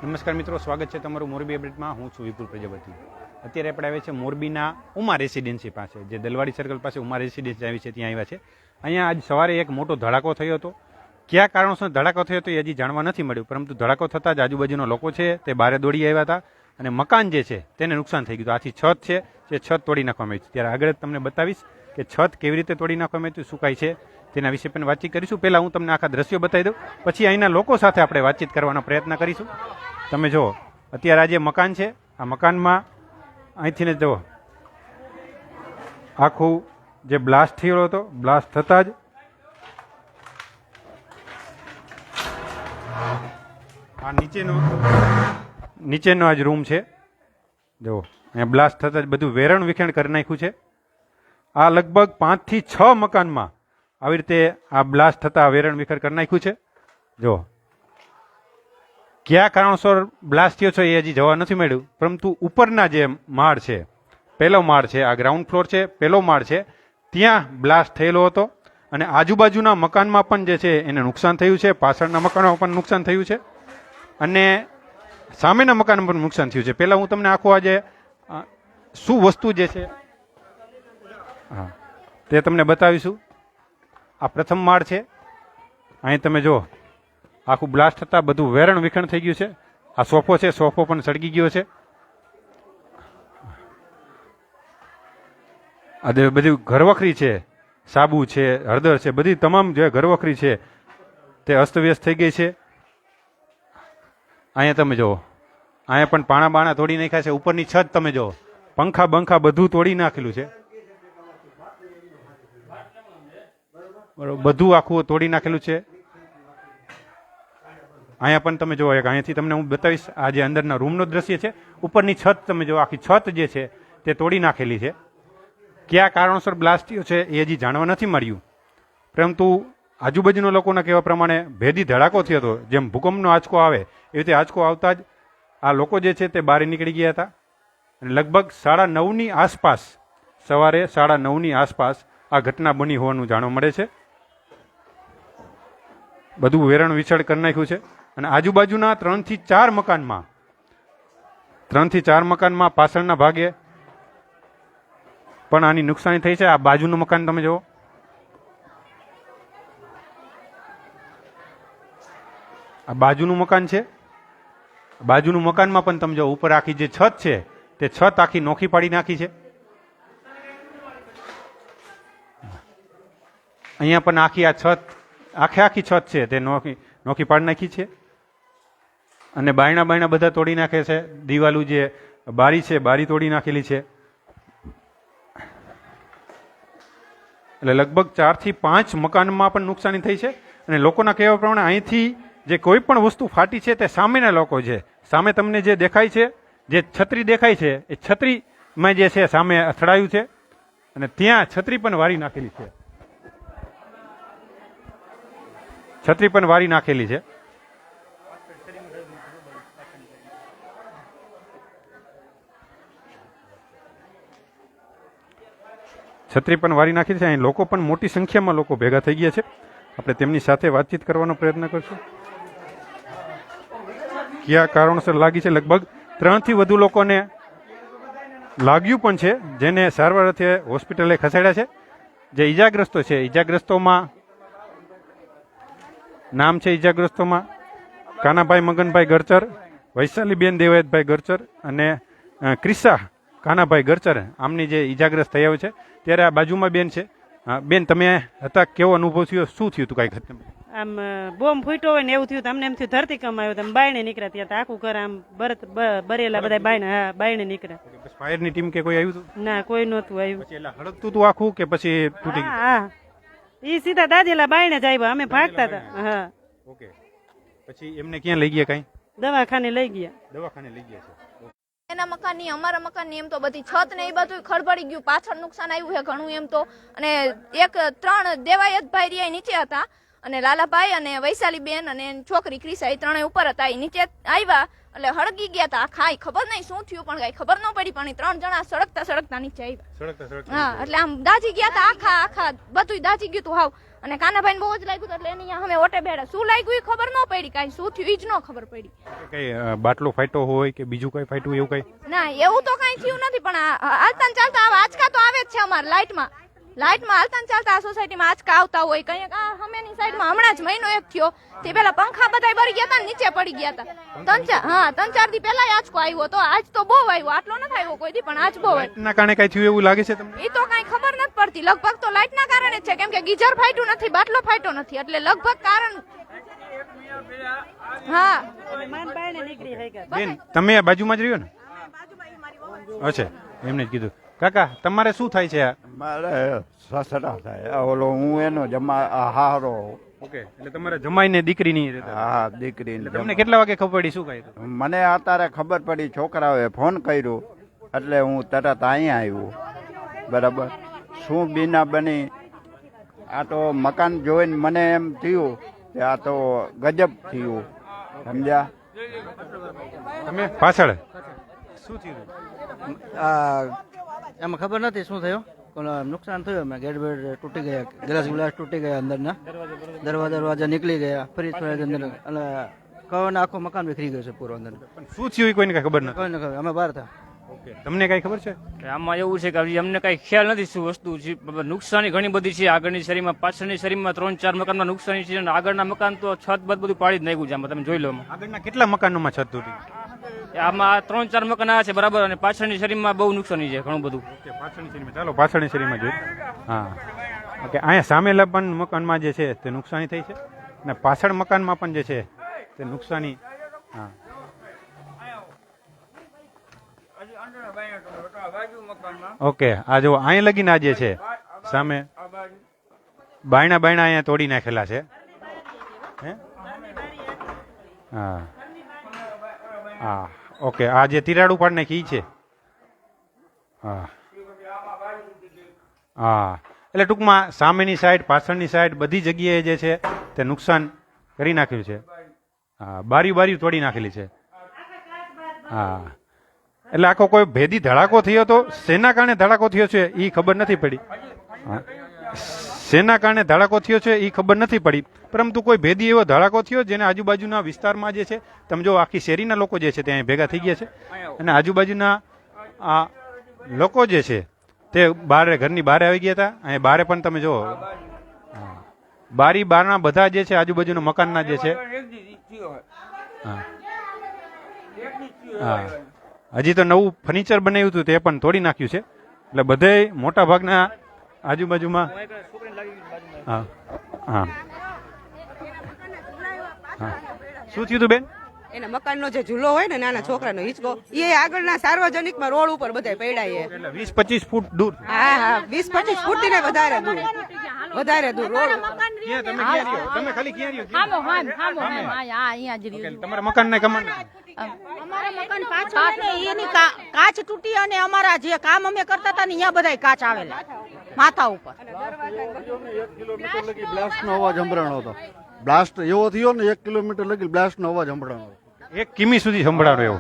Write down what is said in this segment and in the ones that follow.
નમસ્કાર મિત્રો, સ્વાગત છે તમારું મોરબી અપડેટમાં. હું છું વિપુલ પ્રજાપતિ. અત્યારે આપણે આવ્યા છે મોરબીના ઉમા રેસિડેન્સી પાસે, જે દલવાડી સર્કલ પાસે ઉમા રેસિડેન્સી આવી છે, ત્યાં આવ્યા છે. અહીંયા આજ સવારે એક મોટો ધડાકો થયો હતો. કયા કારણોસર ધડાકો થયો હતો એ હજી જાણવા નથી મળ્યું, પરંતુ ધડાકો થતાં જ આજુબાજુના લોકો છે તે બહાર દોડી આવ્યા હતા અને મકાન જે છે તેને નુકસાન થઈ ગયું. આથી છત છે જે છત તોડી નાખવામાં આવી છે. ત્યારે આગળ તમને બતાવીશ કે છત કેવી રીતે તોડી નાખવામાં આવ્યું, શું કાંઈ છે તેના વિશે પણ વાતચીત કરીશું. પહેલાં હું તમને આખા દ્રશ્યો બતાવી દઉં, પછી અહીંના લોકો સાથે આપણે વાતચીત કરવાનો પ્રયત્ન કરીશું. તમે જુઓ, અત્યારે આ જે મકાન છે, આ મકાનમાં અહીંથી ને જુઓ આખું જે બ્લાસ્ટ થયો હતો, બ્લાસ્ટ થતાં જ આ નીચેનો આજ રૂમ છે. જુઓ, અહીંયા બ્લાસ્ટ થતાં જ બધું વેરણ વિખેણ કરી નાખ્યું છે. આ લગભગ 5 થી 6 મકાનમાં આવી રીતે આ બ્લાસ્ટ થતાં વેરણ વિખેર કરી નાખ્યું છે. જુઓ, કયા કારણોસર બ્લાસ્ટ થયો છે એ હજી જવા નથી મળ્યું, પરંતુ ઉપરના જે માળ છે, પહેલો માળ છે, આ ગ્રાઉન્ડ ફ્લોર છે, પહેલો માળ છે, ત્યાં બ્લાસ્ટ થયેલો હતો. અને આજુબાજુના મકાનમાં પણ જે છે એને નુકસાન થયું છે, પાછળના મકાનમાં પણ નુકસાન થયું છે અને સામેના મકાનમાં પણ નુકસાન થયું છે. પહેલાં હું તમને આખું આજે શું વસ્તુ જે છે હા તે તમને બતાવીશું. આ પ્રથમ માળ છે, અહીં તમે જુઓ આખું બ્લાસ્ટ થતાં બધું વેરણ વિખણ થઈ ગયું છે. આ સોફો છે, સોફો પણ સળગી ગયો છે. આ બધી ઘરવખરી છે, સાબુ છે, હળદર છે, બધી તમામ જે ઘરવખરી છે તે અસ્તવ્યસ્ત થઈ ગઈ છે. અહીંયા તમે જુઓ, અહીંયા પણ પાણા બાણા તોડી નાખ્યા છે. ઉપરની છત તમે જુઓ, પંખા બંખા બધું તોડી નાખેલું છે. બરોબર, બધું આખું તોડી નાખેલું છે. અહીંયા પણ તમે જુઓ, અહીંયાથી તમને હું બતાવીશ. આ જે અંદરના રૂમનો દ્રશ્ય છે, ઉપરની છત તમે જુઓ, આખી છત જે છે તે તોડી નાખેલી છે. કયા કારણોસર બ્લાસ્ટ થયો છે એ હજી જાણવા નથી મળ્યું, પરંતુ આજુબાજુના લોકોના કહેવા પ્રમાણે ભેદી ધડાકો થયો હતો. જેમ ભૂકંપનો આંચકો આવે એવી રીતે આંચકો આવતા જ આ લોકો જે છે તે બહાર નીકળી ગયા હતા. અને લગભગ 9:30ની આસપાસ, સવારે 9:30ની આસપાસ આ ઘટના બની હોવાનું જાણવા મળે છે. બધું વેરણ વિછળ કરી નાખ્યું છે. અને આજુબાજુના 3 થી 4 મકાનમાં પાછળના ભાગે પણ આની નુકસાની થઈ છે. આ બાજુનું મકાન તમે જુઓ, આ બાજુનું મકાન છે. બાજુનું મકાનમાં પણ તમે જુઓ, ઉપર આખી જે છત છે તે છત આખી નોખી પાડી નાખી છે. અહીંયા પણ આખી આ છત, આખી છત છે તે નોખી પાડી નાખી છે. અને બાયણા બધા તોડી નાખે છે. દિવાલું જે બારી છે, બારી તોડી નાખેલી છે. એટલે લગભગ 4 થી 5 મકાનમાં પણ નુકસાની થઈ છે. અને લોકોના કહેવા પ્રમાણે અહીંથી જે કોઈ પણ વસ્તુ ફાટી છે તે સામેના લોકો છે. સામે તમને જે દેખાય છે, જે છત્રી દેખાય છે, એ છત્રીમાં જે છે સામે અથડાયું છે અને ત્યાં છત્રી પણ વારી નાખેલી છે. છત્રી પણ વારી નાખેલી છે. છત્રી પણ વારી નાખી છે. અહીં લોકો પણ મોટી સંખ્યામાં લોકો ભેગા થઈ ગયા છે. આપણે તેમની સાથે વાતચીત કરવાનો પ્રયત્ન કરશું. કયા કારણોસર લાગી છે? લગભગ 3 થી વધુ લોકોને લાગ્યું પણ છે, જેને સારવાર અર્થે હોસ્પિટલે ખસેડ્યા છે. જે ઈજાગ્રસ્તો છે, ઈજાગ્રસ્તોમાં નામ છે ઈજાગ્રસ્તોમાં કાનાભાઈ મગનભાઈ ગરચર, વૈશાલીબેન દેવાયતભાઈ ગરચર અને ક્રિશા કાનાભાઈ ગરચર, આમની જે ઈજાગ્રસ્ત થયા છે. ત્યારે આ બાજુમાં બેન છે. બેન, તમે હતા, કેવો અનુભવ થયો, શું થયું હતું? કાંઈ આમ બોમ્બ ફૂટ્યો હોય ને એવું થયું. તમને એમ થયું ધરતીકંપ આવ્યો. તમે બાયણે નીકળ્યા ત્યાં આખું ઘર આમ બરેલા બધા બાયણે નીકળ્યા. ફાયર ની ટીમ કે કોઈ આવ્યું હતું? ના, કોઈ નહોતું આવ્યું. હળગતું હતું આખું કે પછી તૂટી ગયું? હા, ઈ સીધા દાજેલા બાયણે જ આવ્યા. અમે ભાગતા હતા. હા, ઓકે. પછી એમને ક્યાં લઈ ગયા? કઈ દવાખાને લઈ ગયા. દવાખાને લઈ ગયા છે. એના મકાનની, અમારા મકાનની એમ તો બધી છત ને એ બધું ખડબડી ગયું. પાછળ નુકસાન આવ્યું છે ઘણું એમ તો. અને 3 દેવાયતભાઈ રહ્યા નીચે હતા, અને લાલાભાઈ અને વૈશાલીબેન અને છોકરી ક્રિશા, એ 3 ઉપર હતા. એ નીચે આવ્યા એટલે હળગી ગયા હતા. ખાઈ ખબર નહીં શું થયું, પણ કઈ ખબર ન પડી. પણ 3 જણા સળગતા નીચે આવ્યા. હા, એટલે આમ દાજી ગયા હતા. આખા બધું દાજી ગયું હતું. હાવ અને કાનાભાઈને બહુ જ લાગ્યું એટલે એની અમે ઓટે બેડા શું લાગ્યું એ ખબર ન પડી, કાંઈ શું થયું એ જ ન ખબર પડી. કઈ બાટલો ફાટ્યો હોય કે બીજું કઈ ફાટ્યું એવું કઈ? ના એવું તો કાંઈ થયું નથી, પણ હાલતા ને ચાલતા આંચકા તો આવે જ છે અમારે લાઇટમાં હાલતા ને ચાલતા આ સોસાયટીમાં આંચકા આવતા હોય. કંઈક આ હમેની સાઈડમાં હમણાં જ મહિનો એક થયો તે પેલા પંખા બધા બળી ગયા હતા ને નીચે પડી ગયા હતા. 3-4 દી પહેલા આંચકો આવ્યો તો આજ તો બહુ આવ્યો, આટલો નથી આવ્યો કોઈ દી, પણ આજ બહુ આવ્યો. ના કારણે કઈ થયું એવું લાગે છે તમને? એ તો કાંઈ ખબર નથી પડતી, લગભગ તો લાઇટના કારણે જ છે, કેમ કે ગીઝર ફાટ્યું નથી, બાટલો ફાટ્યો નથી, એટલે લગભગ કારણ. હા માન બાયણે નીકળી હઈ ગયા. બેન તમે આ બાજુમાં જ રહ્યો ને? અચ્છા, એમને જ કીધું. કાકા તમારે શું થાય છે? મારે સસરા થાય, ઓલો હું એનો હારો. ઓકે, એટલે તમારે જમાઈને દીકરી નહીં રહેતા? હા, દીકરી. તમને કેટલા વાગે ખબર પડી? શું કહ્યું? મને અત્યારે ખબર પડી, છોકરાઓએ ફોન કર્યો એટલે હું તરત અહીંયા આવ્યો. બરાબર, શું બીના બની આ તો મકાન જોઈને મને એમ થયું કે આ તો ગજબ થયું, સમજ્યા? તમે પાછળ શું થયું? એમાં ખબર નથી શું થયું, પણ નુકસાન થયું. અમે ગેટ બેડ તૂટી ગયા, ગ્લાસ તૂટી ગયા, અંદરના દરવાજા નીકળી ગયા, ફરી અંદર અને કવરના આખું મકાન વિખરી ગયું છે પૂરો અંદર. પણ શું થયું એ કોઈને કઈ ખબર નથી? કોઈને ખબર, અમે બહાર હતા. ઓકે, તમને કઈ ખબર છે? આમાં એવું છે કે હજી અમને કઈ ખ્યાલ નથી શું વસ્તુ છે. નુકસાની ઘણી બધી છે, આગળની શરીરમાં પાછળની શરીરમાં 3-4 મકાનમાં નુકસાની છે, અને આગળના મકાન તો છત બધું પાડી જ નાખ્યું છે. આમાં તમે જોઈ લો, આગળના કેટલા મકાનોમાં છત તૂટી? આમાં 3-4 મકાન આવે છે બરાબર, અને પાછળની શરીરમાં બહુ નુકસાની છે ઘણું બધું. ઓકે, પાછળની શેરીમાં. ચાલો પાછળની શેરીમાં જોઈએ. હા, ઓકે, અહીંયા સામેલા પણ મકાનમાં જે છે તે નુકસાની થઈ છે, અને પાછળ મકાનમાં પણ જે છે તે નુકસાની. હા, ઓકે, આ જો અહીં લગીને આ જે છે સામે બાયણા અહીંયા તોડી નાખેલા છે. હે? હા હા, ઓકે, આ જે તિરાડ ઉપાડ નાખી છે. હા હા, એટલે ટૂંકમાં સામેની સાઈડ પાછળની સાઈડ બધી જગ્યાએ જે છે તે નુકસાન કરી નાખ્યું છે. હા, બારીઓ તોડી નાખેલી છે. હા, એટલે આખો કોઈ ભેદી ધડાકો થયો તો શેના કારણે ધડાકો થયો છે એ ખબર નથી પડી. શેના કારણે ધડાકો થયો છે એ ખબર નથી પડી, પરંતુ કોઈ ભેદી એવો ધડાકો થયો જેને આજુબાજુના વિસ્તારમાં જે છે તમે જો આખી શેરીના લોકો જે છે ત્યાં ભેગા થઈ ગયા છે, અને આજુબાજુના આ લોકો જે છે તે ઘરની બહાર આવી ગયા હતા. અહીં બારે પણ તમે જો બારી બારના બધા જે છે આજુબાજુના મકાનના જે છે. હા હા, હજી તો નવું ફર્નિચર બનાવ્યું હતું તે પણ તોડી નાખ્યું છે. એટલે બધે મોટા ભાગના આજુબાજુમાં. હા હા હા, શું થયું હતું બેન? એના મકાનનો જે ઝૂલો હોય ને નાના છોકરાનો હિંચકો, એ આગળના સાર્વજનિકમાં રોડ ઉપર બધા પડ્યા છે. એટલે 20-25 ફૂટ દૂર. હા હા, 20-25 ફૂટ થી વધારે દૂર રોડ. ક્યાં તમે ક્યાં રહ્યો? તમે ખાલી ક્યાં રહ્યો? ઓકે, તમારા મકાન ને કમાન એની કાચ તૂટી, અને અમારા જે કામ અમે કરતા હતા ને અહીંયા બધા કાચ આવેલા માથા ઉપર. બ્લાસ્ટ નો અવાજ સંભળાણો હતો. બ્લાસ્ટ એવો થયો ને 1 કિલોમીટર લગી બ્લાસ્ટ નો અવાજ સંભળાણો. 1 કિમી સુધી સંભળાણો એવો?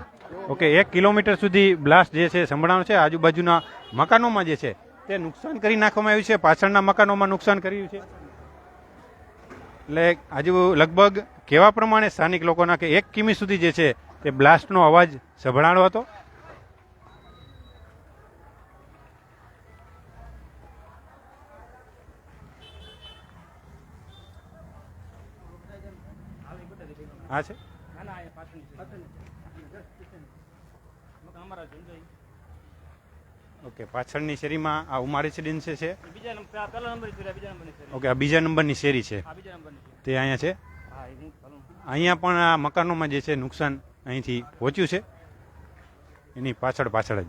ઓકે, 1 કિલોમીટર સુધી બ્લાસ્ટ જે છે સંભળાણો છે. આજુબાજુના મકાનોમાં જે છે તે નુકસાન કરી નાખવામાં આવ્યું છે, પાછળના મકાનોમાં નુકસાન કર્યું છે. એટલે આજુ લગભગ કેવા પ્રમાણે સ્થાનિક લોકોના કે 1 કિમી સુધી જે છે તે બ્લાસ્ટનો અવાજ સંભળાણો હતો. હા છે. ઓકે, પાછળની શેરીમાં આ ઉમા રેસિડેન્સ છે. ઓકે, આ બીજા નંબરની શેરી છે તે અહીંયા છે. અહીંયા પણ આ મકાનોમાં જે છે નુકસાન અહીંથી પહોંચ્યું છે, એની પાછળ જ.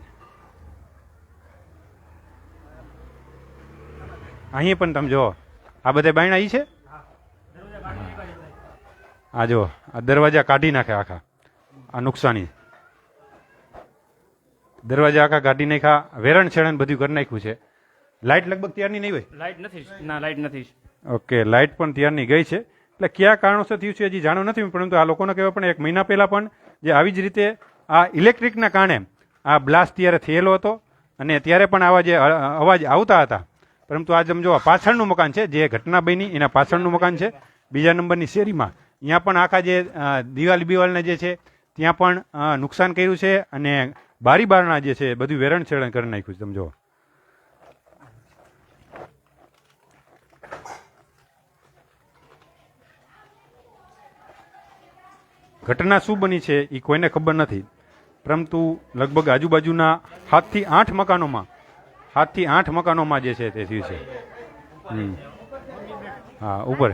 અહીં પણ તમે જુઓ આ બધા બાયણા અહીં છે. આ જો આ દરવાજા કાઢી નાખે આખા, આ નુકસાની દરવાજા આખા કાઢી નાખ્યા, વેરણ છેરણ બધું કરી નાખ્યું છે. લાઇટ લગભગ ત્યારની નહીં હોય? લાઇટ નથી. ના, લાઇટ નથી. ઓકે, લાઇટ પણ ત્યારની ગઈ છે. એટલે કયા કારણોસર થયું છે હજી જાણવું નથી, પરંતુ આ લોકોને કહેવાય પણ 1 મહિના પહેલા પણ જે આવી જ રીતે આ ઇલેક્ટ્રિકના કારણે આ બ્લાસ્ટ ત્યારે થયેલો હતો, અને ત્યારે પણ આવા જે અવાજ આવતા હતા પરંતુ આ તમે જો આ પાછળનું મકાન છે, જે ઘટના બની એના પાછળનું મકાન છે, બીજા નંબરની શેરીમાં. અહીંયા પણ આખા જે દિવાલના જે છે ત્યાં પણ નુકસાન કર્યું છે અને બારી બારણા જે છે બધું વેરણ છેરણ કરી નાખ્યું છે. તમે જો ઘટના શું બની છે એ કોઈને ખબર નથી, પરંતુ લગભગ આજુબાજુના 7 થી 8 મકાનોમાં જે છે તે થયું છે. હા, ઉપર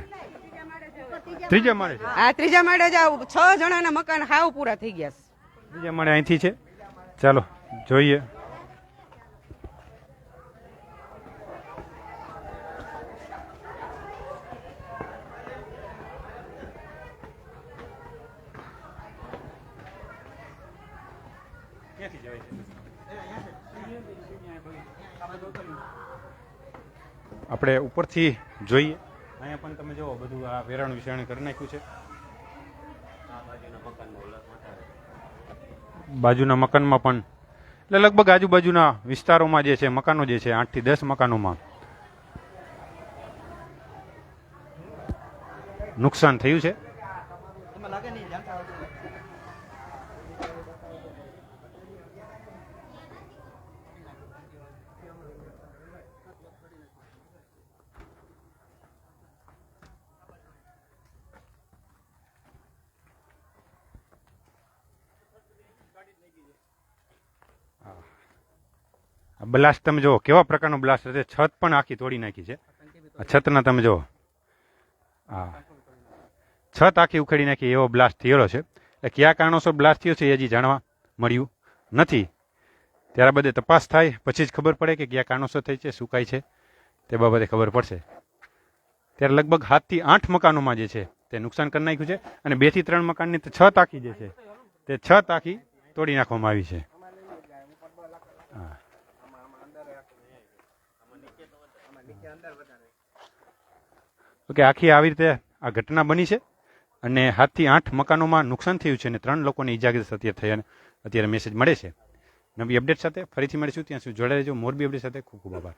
ત્રીજા માળે છે. આ ત્રીજા માળે જ 6 જણાના મકાન હાવ પૂરા થઈ ગયા છે. ત્રીજા માળે અહીંથી છે. ચાલો જોઈએ. આપણે ઉપરથી જોઈએ. અહીંયા પણ તમે જો બધું આ વેરાણ વિષાણ કરી નાખ્યું છે. બાજુના મકાનમાં પણ એટલે લગભગ આજુબાજુના વિસ્તારોમાં જે છે મકાનો જે છે 8 થી 10 મકાનોમાં નુકસાન થયું છે. બ્લાસ્ટ તમે જો કેવા પ્રકારનો બ્લાસ્ટ છે. છત પણ આખી તોડી નાખી છે. છતના તમે જો હા, છત આખી ઉખેડી નાખી એવો બ્લાસ્ટ થયેલો છે. એટલે કયા કારણોસર બ્લાસ્ટ થયો છે એ હજી જાણવા મળ્યું નથી. ત્યાર બાદ તપાસ થાય પછી જ ખબર પડે કે કયા કારણોસર થઈ છે, શું કાંઈ છે તે બાબતે ખબર પડશે. ત્યારે લગભગ 7 થી 8 મકાનોમાં જે છે તે નુકસાન કરી નાખ્યું છે અને 2 થી 3 મકાનની તો છત આખી જે છે તે છત આખી તોડી નાખવામાં આવી છે. ઓકે, આખી આવી રીતે આ ઘટના બની છે અને 7 થી 8 મકાનોમાં નુકસાન થયું છે અને 3 લોકોને ઈજાગ્રસ્ત અત્યારે મેસેજ મળે છે. નવી અપડેટ સાથે ફરીથી મળીશું. ત્યાં સુધી જોડાઈ રહેજો. મોરબી અપડેટ સાથે ખૂબ ખૂબ આભાર.